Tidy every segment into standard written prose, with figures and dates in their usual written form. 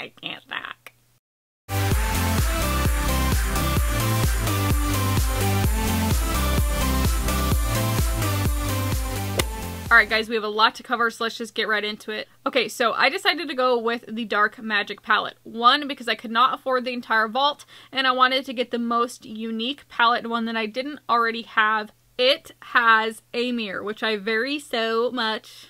I can't back. Alright guys, we have a lot to cover, so let's just get right into it. Okay, so I decided to go with the Dark Magic palette. One, because I could not afford the entire vault, and I wanted to get the most unique palette, one that I didn't already have. It has a mirror, which I very so much.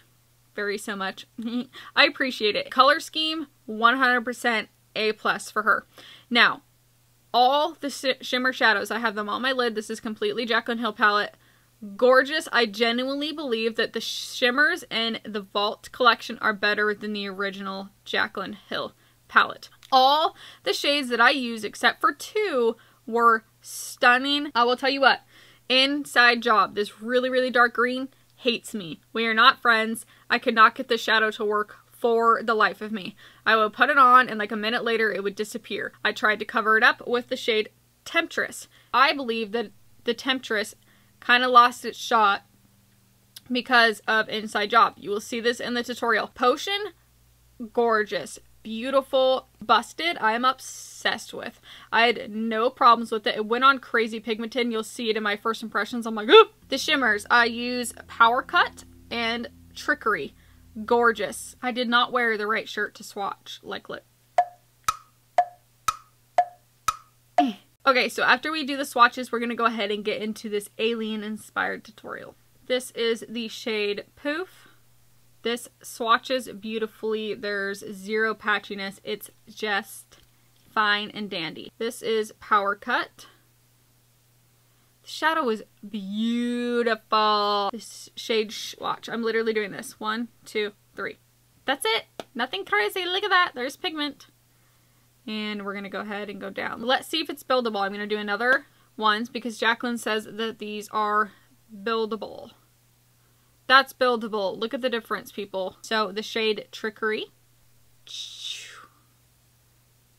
I appreciate it. Color scheme, 100% A+ for her. Now, all the shimmer shadows, I have them on my lid. This is completely JACLYN Hill palette. Gorgeous. I genuinely believe that the shimmers in the Vault collection are better than the original JACLYN Hill palette. All the shades that I used, except for 2, were stunning. I will tell you what, Inside Job, this really, really dark green, hates me. We are not friends. I could not get the shadow to work for the life of me. I would put it on and like a minute later it would disappear. I tried to cover it up with the shade Temptress. I believe that the Temptress kind of lost its shot because of Inside Job. You will see this in the tutorial. Potion, gorgeous, beautiful, busted. I am obsessed with. I had no problems with it. It went on crazy pigmented. You'll see it in my first impressions. I'm like, ooh! The shimmers, I use Power Cut and Trickery. Gorgeous. I did not wear the right shirt to swatch. Like, look. Okay, so after we do the swatches, we're going to go ahead and get into this alien-inspired tutorial. This is the shade Poof. This swatches beautifully. There's zero patchiness. It's just fine and dandy. This is Power Cut. The shadow is beautiful. This shade, watch, I'm literally doing this. 1, 2, 3. That's it. Nothing crazy. Look at that. There's pigment. And we're going to go ahead and go down. Let's see if it's buildable. I'm going to do another ones because JACLYN says that these are buildable. That's buildable. Look at the difference, people. So the shade Trickery.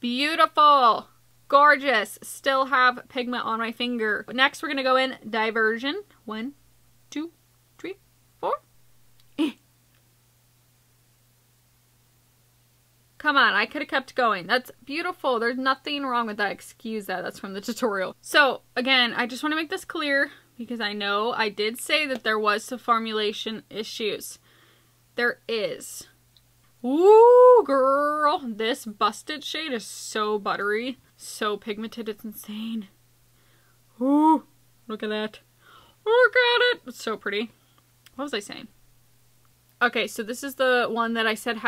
Beautiful. Gorgeous. Still have pigment on my finger. Next, we're going to go in Diversion. 1, 2, 3, 4. Come on, I could have kept going. That's beautiful. There's nothing wrong with that. Excuse that. That's from the tutorial. So, again, I just want to make this clear because I know I did say that there was some formulation issues. There is. Ooh, girl. This busted shade is so buttery. So pigmented. It's insane. Ooh, look at that. Look at it. It's so pretty. What was I saying? Okay, so this is the one that I said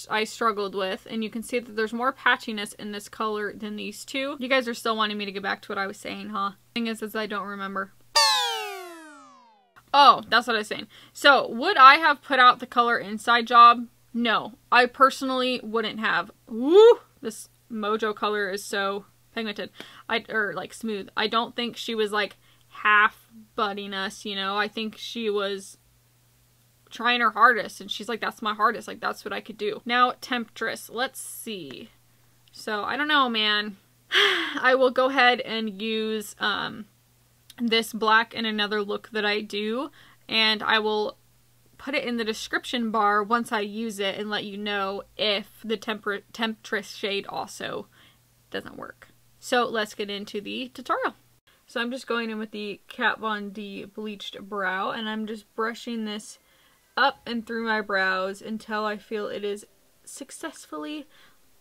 I struggled with, and you can see that there's more patchiness in this color than these two. You guys are still wanting me to get back to what I was saying, huh? Thing is I don't remember. Oh, that's what I was saying. So, would I have put out the color Inside Job? No, I personally wouldn't have. Woo! This Mojo color is so pigmented. Or like smooth. I don't think she was like half budding us, you know? I think she was trying her hardest, and she's like, that's my hardest, like that's what I could do. Now Temptress, let's see. So I don't know, man. I will go ahead and use this black in another look that I do, and I will put it in the description bar once I use it and let you know if the Temptress shade also doesn't work. So let's get into the tutorial. So I'm just going in with the Kat Von D bleached brow, and I'm just brushing this up and through my brows until I feel it is successfully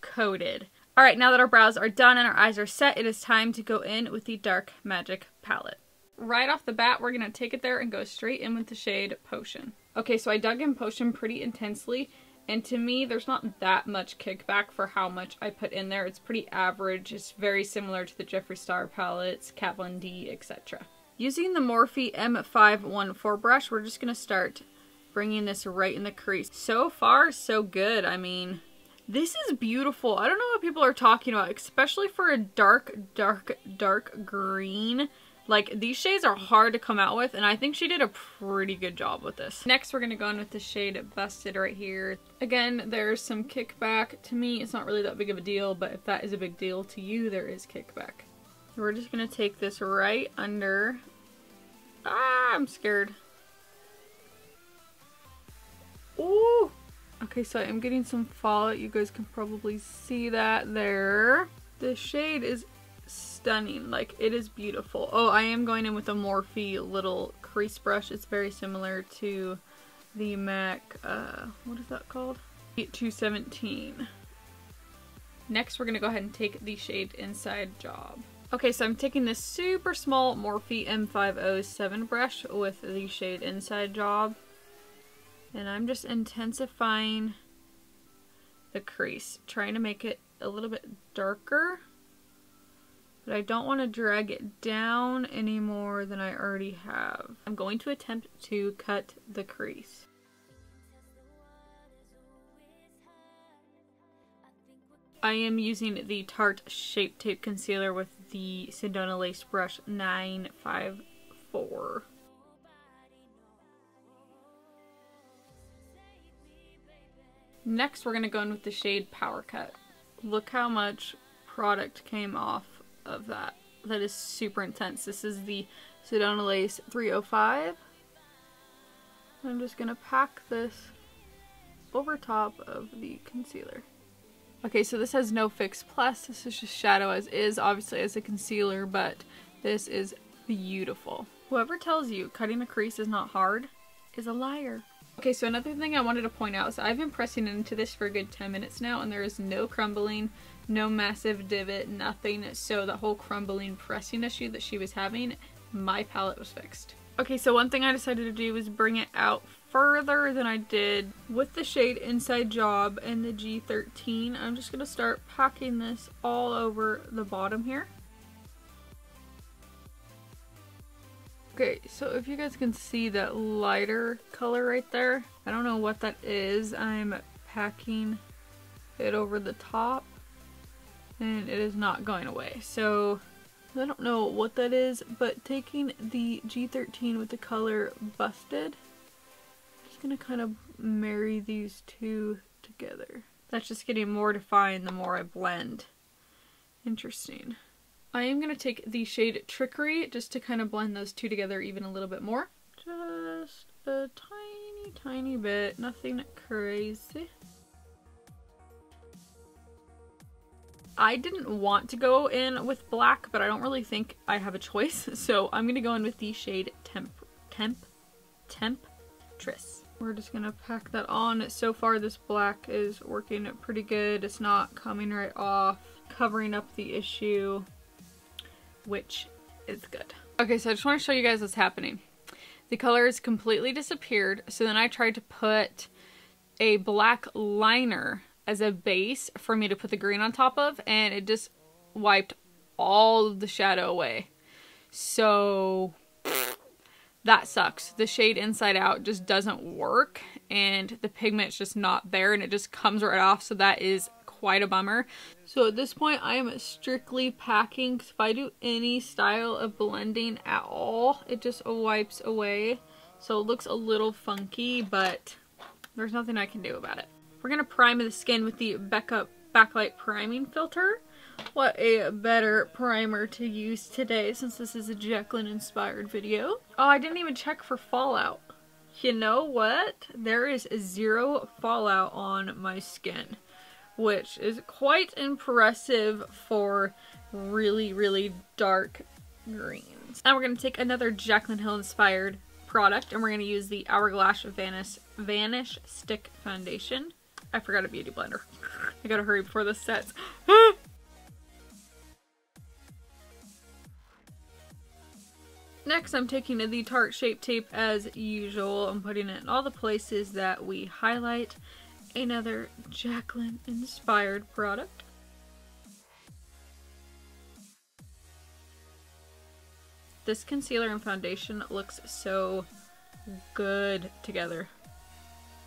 coated. Alright, now that our brows are done and our eyes are set, it is time to go in with the Dark Magic palette. Right off the bat, we're going to take it there and go straight in with the shade Potion. Okay, so I dug in Potion pretty intensely, and to me, there's not that much kickback for how much I put in there. It's pretty average. It's very similar to the Jeffree Star palettes, Kat Von D, etc. Using the Morphe M514 brush, we're just going to start bringing this right in the crease. So far, so good. I mean, this is beautiful. I don't know what people are talking about, especially for a dark green. Like, these shades are hard to come out with, and I think she did a pretty good job with this. Next, we're going to go in with the shade Busted right here. Again, there's some kickback. To me, it's not really that big of a deal, but if that is a big deal to you, there is kickback. We're just going to take this right under. Ah, I'm scared. Ooh! Okay, so I'm getting some fallout. You guys can probably see that there. The shade is stunning. Like, it is beautiful. Oh, I am going in with a Morphe little crease brush. It's very similar to the MAC, what is that called? 217. Next, we're going to go ahead and take the shade Inside Job. Okay, so I'm taking this super small Morphe M507 brush with the shade Inside Job. And I'm just intensifying the crease, trying to make it a little bit darker. But I don't want to drag it down any more than I already have. I'm going to attempt to cut the crease. I am using the Tarte Shape Tape Concealer with the Sedona Lace Brush 954. Next, we're going to go in with the shade Power Cut. Look how much product came off of that. That is super intense. This is the Sedona Lace 305. I'm just going to pack this over top of the concealer. Okay, so this has no Fix Plus. This is just shadow as is, obviously as a concealer, but this is beautiful. Whoever tells you cutting a crease is not hard is a liar. Okay, so another thing I wanted to point out is I've been pressing into this for a good 10 minutes now, and there is no crumbling, no massive divot, nothing. So the whole crumbling pressing issue that she was having, my palette was fixed. Okay, so one thing I decided to do was bring it out further than I did with the shade Inside Job and the G13. I'm just going to start packing this all over the bottom here. Okay, so if you guys can see that lighter color right there, I don't know what that is. I'm packing it over the top and it is not going away. So I don't know what that is, but taking the G13 with the color Busted, I'm just gonna kind of marry these two together. That's just getting more defined the more I blend. Interesting. I am going to take the shade Trickery just to kind of blend those two together even a little bit more. Just a tiny bit, nothing crazy. I didn't want to go in with black, but I don't really think I have a choice, so I'm going to go in with the shade Temptress. We're just going to pack that on. So far this black is working pretty good. It's not coming right off, covering up the issue, which is good. Okay, so I just want to show you guys what's happening. The color has completely disappeared, so then I tried to put a black liner as a base for me to put the green on top of, and it just wiped all of the shadow away. So that sucks. The shade Inside Out just doesn't work, and the pigment's just not there, and it just comes right off, so that is quite a bummer. So at this point I am strictly packing, because if I do any style of blending at all, it just wipes away. So it looks a little funky, but there's nothing I can do about it. We're going to prime the skin with the Becca Backlight Priming Filter. What a better primer to use today, since this is a JACLYN inspired video. Oh, I didn't even check for fallout. You know what? There is 0 fallout on my skin, which is quite impressive for really dark greens. Now we're going to take another JACLYN Hill inspired product, and we're going to use the Hourglass Vanish Stick Foundation. I forgot a beauty blender. I gotta hurry before this sets. Next, I'm taking the Tarte Shape Tape as usual. I'm putting it in all the places that we highlight. Another JACLYN inspired product. This concealer and foundation looks so good together.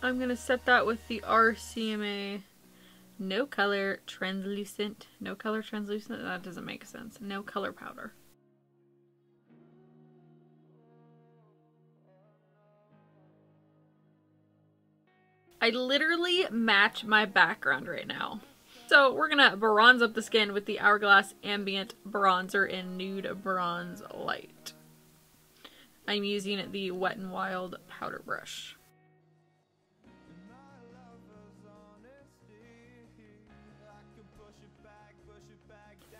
I'm going to set that with the RCMA No Color Translucent. No Color Translucent? That doesn't make sense. No Color Powder. I literally match my background right now. So we're going to bronze up the skin with the Hourglass Ambient Bronzer in Nude Bronze Light. I'm using the Wet n Wild powder brush.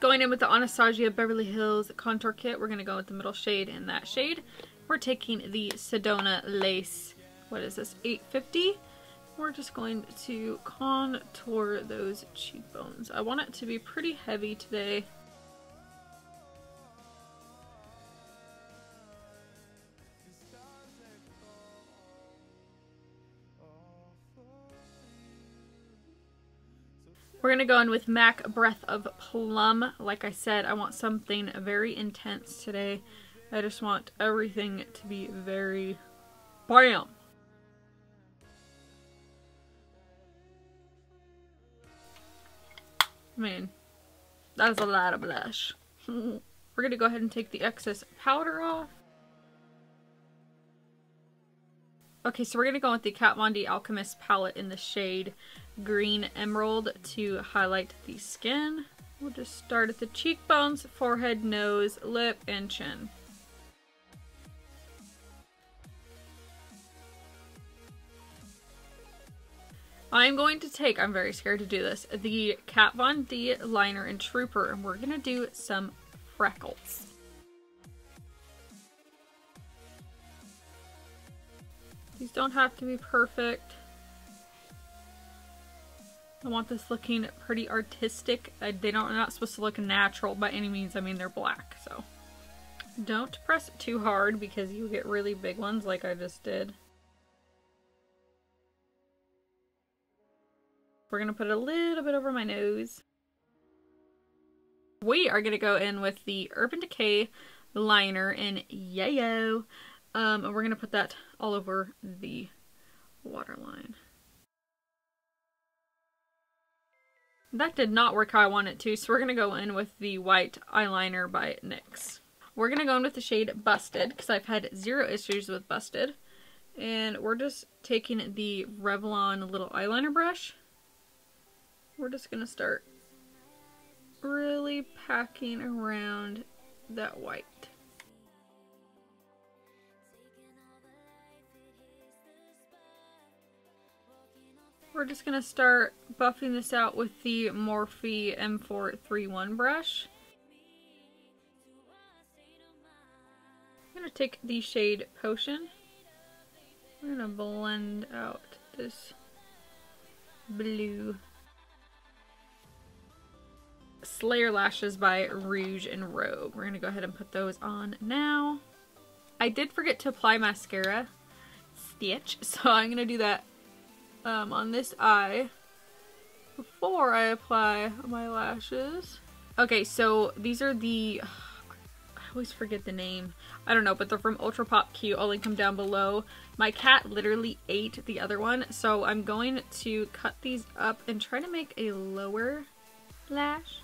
Going in with the Anastasia Beverly Hills Contour Kit, we're going to go with the middle shade in that shade. We're taking the Sedona Lace, what is this, 850? We're just going to contour those cheekbones. I want it to be pretty heavy today. We're going to go in with MAC Breath of Plum. Like I said, I want something very intense today. I just want everything to be very BAM! Man, that's a lot of blush. We're going to go ahead and take the excess powder off. Okay, so we're going to go with the Kat Von D Alchemist palette in the shade Green Emerald to highlight the skin. We'll just start at the cheekbones, forehead, nose, lip, and chin. I'm going to take, I'm very scared to do this, the Kat Von D liner in Trooper, and we're going to do some freckles. These don't have to be perfect. I want this looking pretty artistic. They're not supposed to look natural by any means. I mean, they're black, so. Don't press it too hard because you get really big ones like I just did. We're going to put a little bit over my nose. We are going to go in with the Urban Decay liner in Yayo. And we're going to put that all over the waterline. That did not work how I wanted it to, so we're going to go in with the white eyeliner by NYX. We're going to go in with the shade Busted, because I've had 0 issues with Busted. And we're just taking the Revlon little eyeliner brush. We're just going to start really packing around that white. We're just going to start buffing this out with the Morphe M431 brush. I'm going to take the shade Potion. We're going to blend out this blue. Slayer Lashes by Rouge and Rogue. We're going to go ahead and put those on now. I did forget to apply mascara, Stitch, so I'm going to do that on this eye before I apply my lashes. Okay, so these are the, I always forget the name. I don't know, but they're from Ultra Pop Q. I'll link them down below. My cat literally ate the other one, so I'm going to cut these up and try to make a lower lash.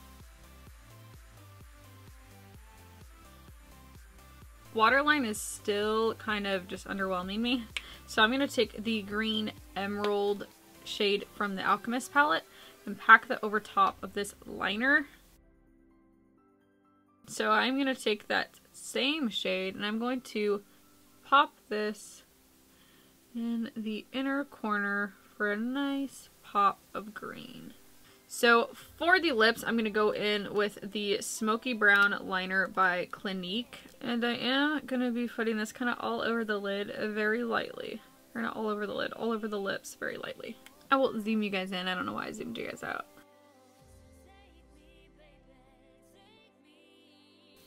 Waterline is still kind of just underwhelming me. So I'm going to take the Green Emerald shade from the Alchemist palette and pack that over top of this liner. So I'm going to take that same shade and I'm going to pop this in the inner corner for a nice pop of green. So for the lips, I'm going to go in with the Smoky Brown liner by Clinique. And I am going to be putting this kind of all over the lid very lightly. Or not all over the lid, all over the lips very lightly. I will zoom you guys in. I don't know why I zoomed you guys out.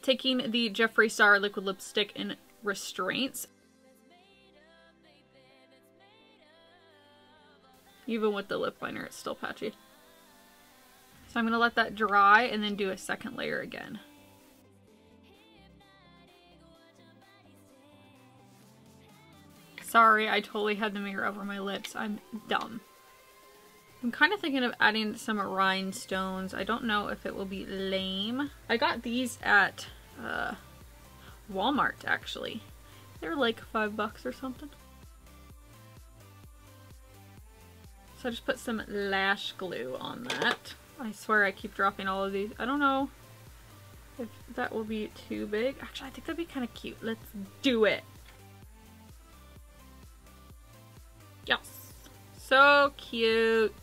Taking the Jeffree Star liquid lipstick in Restraints. Even with the lip liner, it's still patchy. So I'm going to let that dry and then do a second layer again. Sorry, I totally had the mirror over my lips. I'm dumb. I'm kind of thinking of adding some rhinestones. I don't know if it will be lame. I got these at Walmart, actually. They're like $5 or something. So I just put some lash glue on that. I swear I keep dropping all of these. I don't know if that will be too big. Actually, I think that'd be kind of cute. Let's do it. Yes. So cute.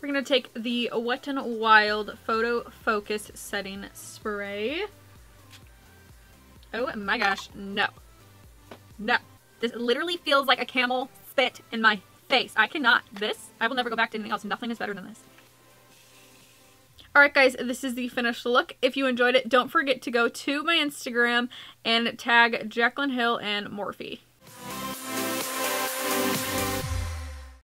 we're going to take the Wet n Wild Photo Focus Setting Spray. Oh my gosh, no. No. This literally feels like a camel spit in my face. I cannot. This, I will never go back to anything else. Nothing is better than this. Alright guys, this is the finished look. If you enjoyed it, don't forget to go to my Instagram and tag JACLYN Hill and MORPHE.